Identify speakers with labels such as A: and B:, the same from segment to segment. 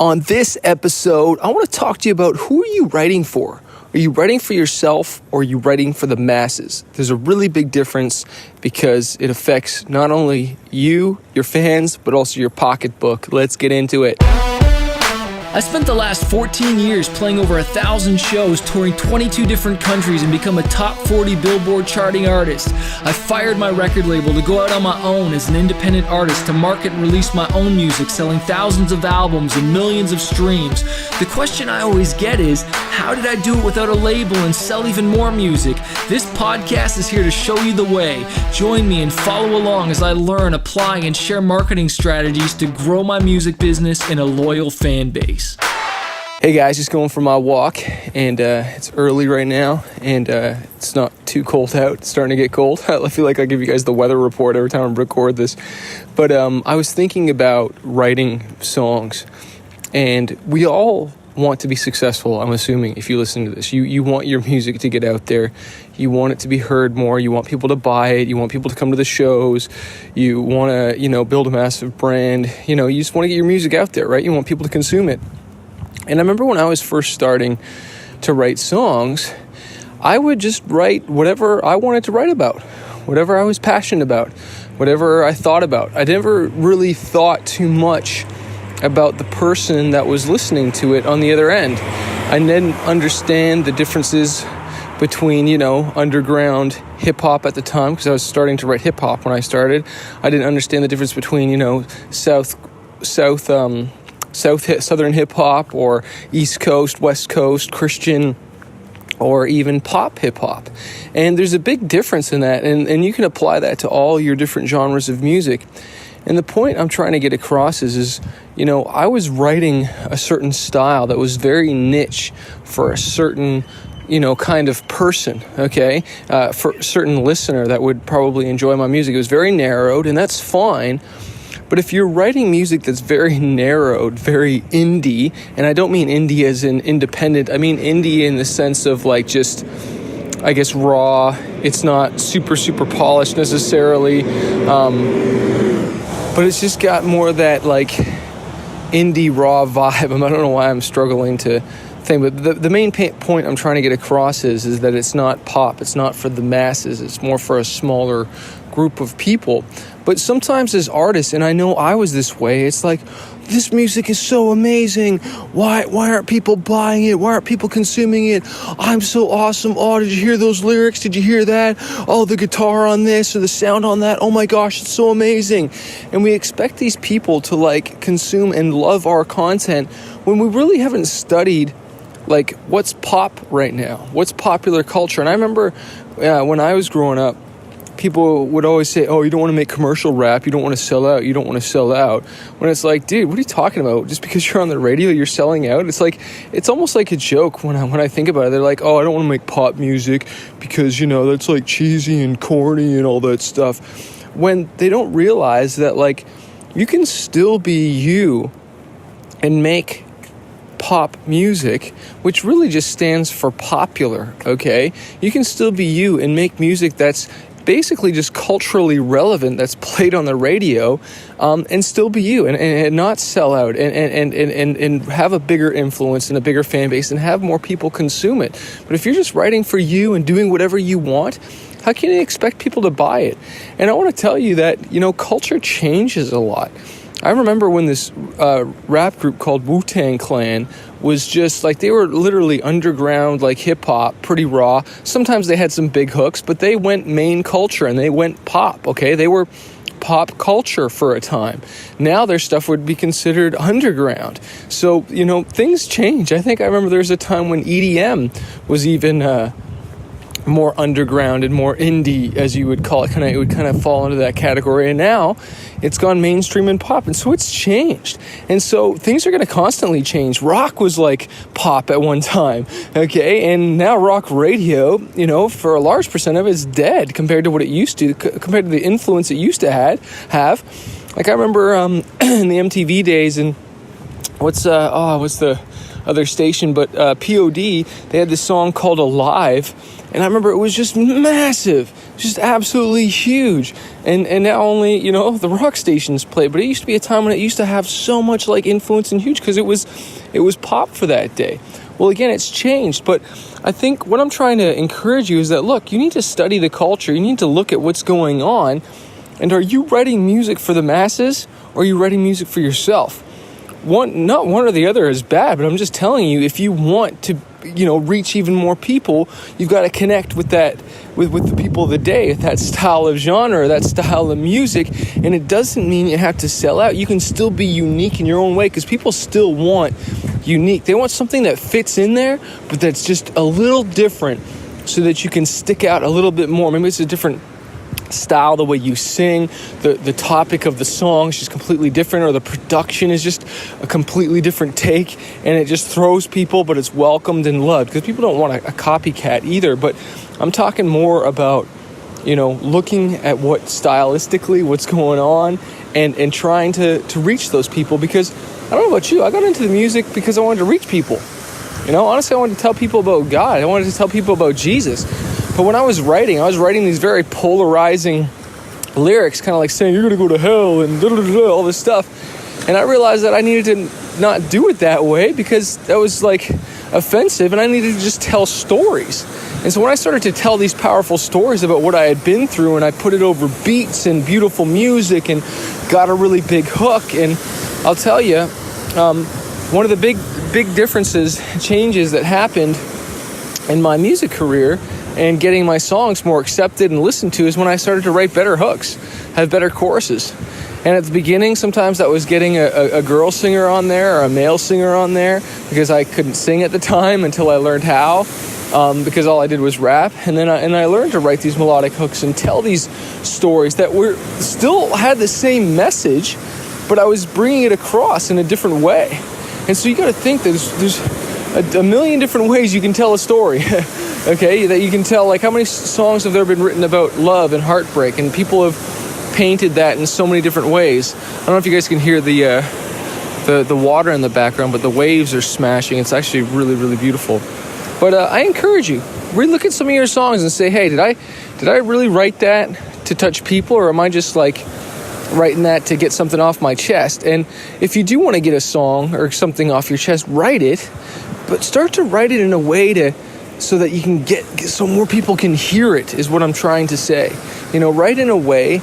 A: On this episode, I want to talk to you about who are you writing for? Are you writing for yourself or are you writing for the masses? There's a really big difference because it affects not only you, your fans, but also your pocketbook. Let's get into it.
B: I spent the last 14 years playing over 1,000 shows, touring 22 different countries, and become a top 40 Billboard charting artist. I fired my record label to go out on my own as an independent artist to market and release my own music, selling thousands of albums and millions of streams. The question I always get is, how did I do it without a label and sell even more music? This podcast is here to show you the way. Join me and follow along as I learn, apply, and share marketing strategies to grow my music business and a loyal fan base.
A: Hey guys, just going for my walk, and it's early right now, and it's not too cold out. It's starting to get cold. I feel like I give you guys the weather report every time I record this. But I was thinking about writing songs, and we all want to be successful, I'm assuming, if you listen to this. You want your music to get out there. You want it to be heard more. You want people to buy it. You want people to come to the shows. You want to, build a massive brand. You just want to get your music out there, right? You want people to consume it. And I remember when I was first starting to write songs, I would just write whatever I wanted to write about, whatever I was passionate about, whatever I thought about. I never really thought too much about the person that was listening to it on the other end. I didn't understand the differences between, underground hip-hop at the time, because I was starting to write hip-hop when I started. I didn't understand the difference between, Southern hip-hop or East Coast, West Coast, Christian, or even pop hip-hop. And there's a big difference in that, and you can apply that to all your different genres of music. And the point I'm trying to get across is I was writing a certain style that was very niche for a certain kind of person, okay? For a certain listener that would probably enjoy my music. It was very narrowed, and that's fine. But if you're writing music that's very narrowed, very indie, and I don't mean indie as in independent, I mean indie in the sense of just, I guess, raw. It's not super, super polished necessarily, but it's just got more of that indie raw vibe. I don't know why I'm struggling to think, but the main point I'm trying to get across is that it's not pop. It's not for the masses. It's more for a smaller group of people. But sometimes as artists, and I know I was this way, it's like, this music is so amazing. Why aren't people buying it? Why aren't people consuming it? I'm so awesome. Oh, did you hear those lyrics? Did you hear that? Oh, the guitar on this or the sound on that. Oh my gosh, it's so amazing. And we expect these people to consume and love our content when we really haven't studied what's pop right now, what's popular culture. And I remember when I was growing up, people would always say, oh, you don't want to make commercial rap, you don't want to sell out, you don't want to sell out. When it's like, dude, what are you talking about? Just because you're on the radio, you're selling out? It's almost like a joke when I think about it. They're like, oh, I don't want to make pop music because, that's cheesy and corny and all that stuff. When they don't realize that, you can still be you and make pop music, which really just stands for popular, okay? You can still be you and make music that's basically just culturally relevant, that's played on the radio, and still be you and not sell out and have a bigger influence and a bigger fan base and have more people consume it. But if you're just writing for you and doing whatever you want, how can you expect people to buy it? And I want to tell you that, culture changes a lot. I remember when this rap group called Wu-Tang Clan was just they were literally underground, hip-hop, pretty raw. Sometimes they had some big hooks, but they went main culture and they went pop, okay? They were pop culture for a time. Now their stuff would be considered underground. So, things change. I remember there was a time when EDM was even more underground and more indie, as you would call it. It would kind of fall into that category. And now it's gone mainstream and pop. And so it's changed. And so things are going to constantly change. Rock was pop at one time, okay? And now rock radio, for a large percent of it is dead compared to what it used to, compared to the influence it used to have. I remember in the MTV days, and what's the other station, but POD, they had this song called Alive, And I remember it was just massive, just absolutely huge. And now only, the rock stations play. But it used to be a time when it used to have so much like influence and huge because it was pop for that day. Well, again, it's changed. But I think what I'm trying to encourage you is that, look, you need to study the culture. You need to look at what's going on. And are you writing music for the masses, or are you writing music for yourself? Not one or the other is bad, but I'm just telling you, if you want to, reach even more people, you've got to connect with that, with the people of the day, with that style of genre, that style of music. And it doesn't mean you have to sell out. You can still be unique in your own way, because people still want unique. They want something that fits in there, but that's just a little different, so that you can stick out a little bit more. Maybe it's a different style, the way you sing, the topic of the song is just completely different, or the production is just a completely different take, and it just throws people, but it's welcomed and loved, because people don't want a copycat either. But I'm talking more about, looking at what stylistically, what's going on, and trying to reach those people. Because I don't know about you, I got into the music because I wanted to reach people. Honestly, I wanted to tell people about God. I wanted to tell people about Jesus. But when I was writing these very polarizing lyrics, kind of like saying, you're going to go to hell and all this stuff. And I realized that I needed to not do it that way, because that was like offensive, and I needed to just tell stories. And so when I started to tell these powerful stories about what I had been through, and I put it over beats and beautiful music and got a really big hook, and I'll tell you, one of the big changes that happened in my music career and getting my songs more accepted and listened to is when I started to write better hooks, have better choruses. And at the beginning, sometimes that was getting a girl singer on there or a male singer on there, because I couldn't sing at the time until I learned how, because all I did was rap. And then I learned to write these melodic hooks and tell these stories that were still had the same message, but I was bringing it across in a different way. And so you got to think that there's a million different ways you can tell a story. Okay, that you can tell. Like, how many songs have there been written about love and heartbreak, and people have painted that in so many different ways. I don't know if you guys can hear the water in the background, but the waves are smashing. It's actually really, really beautiful. But I encourage you, really look at some of your songs and say, hey, did I really write that to touch people, or am I just like writing that to get something off my chest? And if you do want to get a song or something off your chest, write it, but start to write it in a way so that you can get so more people can hear it, is what I'm trying to say. Write in a way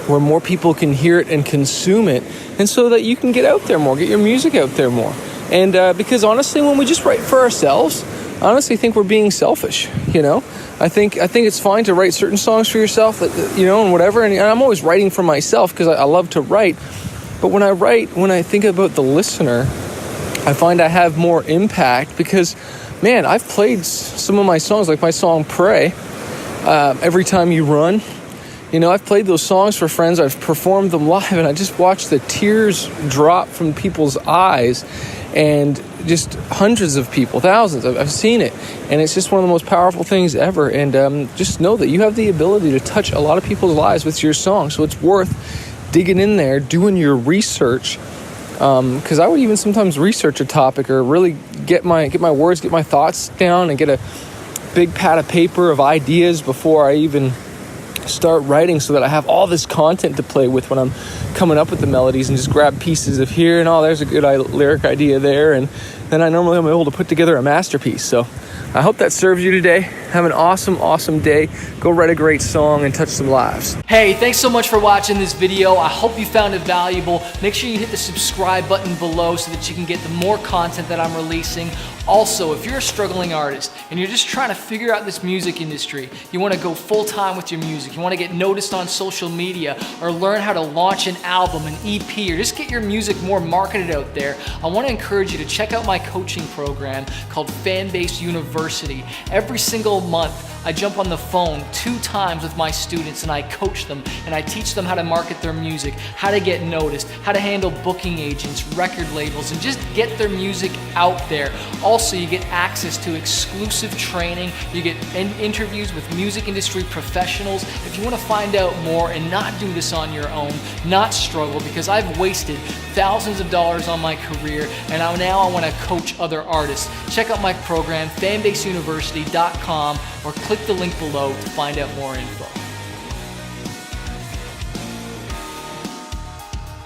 A: where more people can hear it and consume it, and so that you can get out there more, get your music out there more. And because honestly, when we just write for ourselves, I honestly think we're being selfish. I think it's fine to write certain songs for yourself, and whatever. And I'm always writing for myself because I love to write. But when I think about the listener, I find I have more impact, because man, I've played some of my songs, like my song Pray, Every Time You Run. I've played those songs for friends. I've performed them live, and I just watched the tears drop from people's eyes, and just hundreds of people, thousands. I've seen it, and it's just one of the most powerful things ever. And just know that you have the ability to touch a lot of people's lives with your song. So it's worth digging in there, doing your research. Because I would even sometimes research a topic, or really get my words, get my thoughts down, and get a big pad of paper of ideas before I even start writing, so that I have all this content to play with when I'm coming up with the melodies, and just grab pieces of here and there's a good lyric idea there, and then I normally am able to put together a masterpiece. So I hope that serves you today. Have an awesome day. Go write a great song and touch some lives.
B: Hey, thanks so much for watching this video. I hope you found it valuable. Make sure you hit the subscribe button below so that you can get the more content that I'm releasing. Also, if you're a struggling artist and you're just trying to figure out this music industry, you want to go full-time with your music, you want to get noticed on social media, or learn how to launch an album, an EP, or just get your music more marketed out there, I want to encourage you to check out my coaching program called Fanbase University. Every single month, I jump on the phone 2 times with my students, and I coach them, and I teach them how to market their music, how to get noticed, how to handle booking agents, record labels, and just get their music out there. Also, you get access to exclusive training, you get interviews with music industry professionals. If you want to find out more and not do this on your own, not struggle, because I've wasted thousands of dollars on my career, and now I want to coach other artists. Check out my program, fanbaseuniversity.com, or click the link below to find out more info.